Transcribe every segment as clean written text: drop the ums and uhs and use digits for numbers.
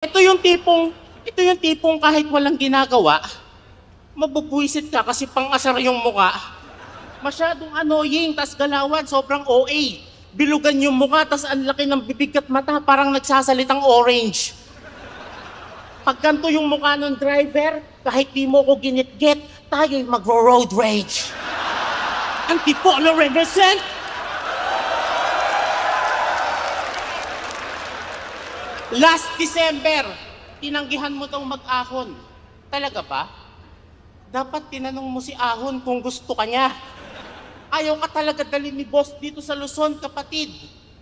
Ito yung tipong kahit walang ginagawa, mabubwisit ka kasi pang-asar yung muka. Masyadong annoying, tas galawan, sobrang OA. Bilugan yung muka, tas ang laki ng bibig at mata, parang nagsasalitang orange. Pag ganito yung mukha ng driver, kahit di mo ko ginit-get, tayo'y magro-road rage. Antipolo represent! Last December, tinanggihan mo daw mag-ahon. Talaga ba? Dapat tinanong mo si Ahon kung gusto ka niya. Ayaw ka talaga dalhin ni boss dito sa Luzon, kapatid.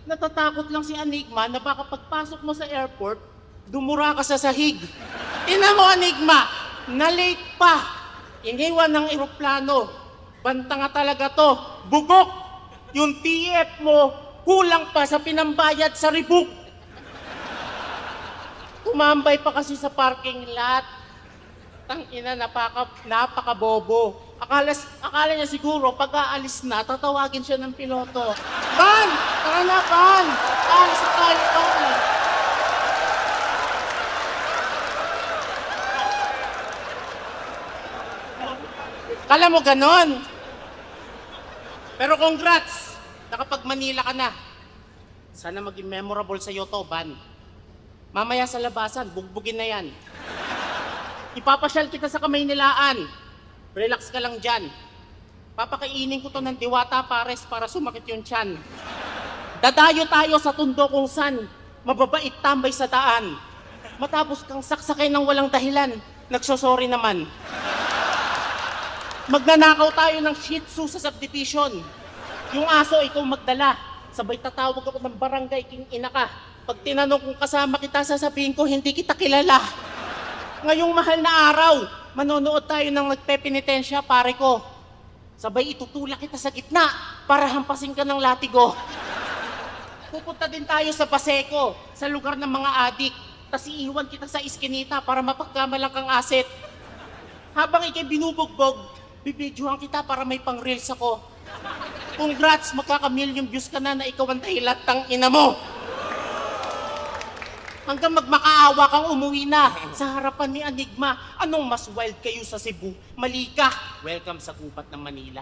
Natatakot lang si Enigma na baka pagpasok mo sa airport, dumura ka sa sahig. Ina mo, Enigma, na-late pa. Iniwan ng eroplano. Banta nga talaga to. Bugok! Yung TF mo, kulang pa sa pinambayad sa ribuk. Tumambay pa kasi sa parking lot. Tangina, napaka-bobo. Akala niya siguro, pag aalis na, tatawagin siya ng piloto. Ban! Tara na, Ban! Aalis na tayo, Ban! Kala mo ganon? Pero congrats! Nakapag Manila ka na. Sana maging memorable sa'yo to, Ban. Mamaya sa labasan, bugbugin na yan. Ipapasyal kita sa Kamaynilaan. Relax ka lang dyan. Papakainin ko to ng Diwata Pares para sumakit yung tiyan. Dadayo tayo sa tundo kung san mababait tambay sa daan. Matapos kang saksakin ng walang dahilan, nagsosorry naman. Magnanakaw tayo ng Shih Tzu sa subdivision. Yung aso ikaw magdala. Sabay tatawag ako ng barangay king ina ka. Pag tinanong kung kasama kita, sasabihin ko, hindi kita kilala. Ngayong mahal na araw, manonood tayo ng nagpepenitensya, pare ko. Sabay itutulak kita sa gitna para hampasin ka ng latigo. Pupunta din tayo sa Paseco, sa lugar ng mga adik. Tas iiwan kita sa iskinita para mapagkamalang kang asset. Habang ikay binubugbog, bibidyohan kita para may pang-reels ako. Congrats, magkaka-million views ka na ikaw ang dahilan tang ina mo. Hanggang magmakaawa kang umuwi na sa harapan ni Enigma. Anong mas wild kayo sa Cebu? Mali ka! Welcome sa gubat ng Manila.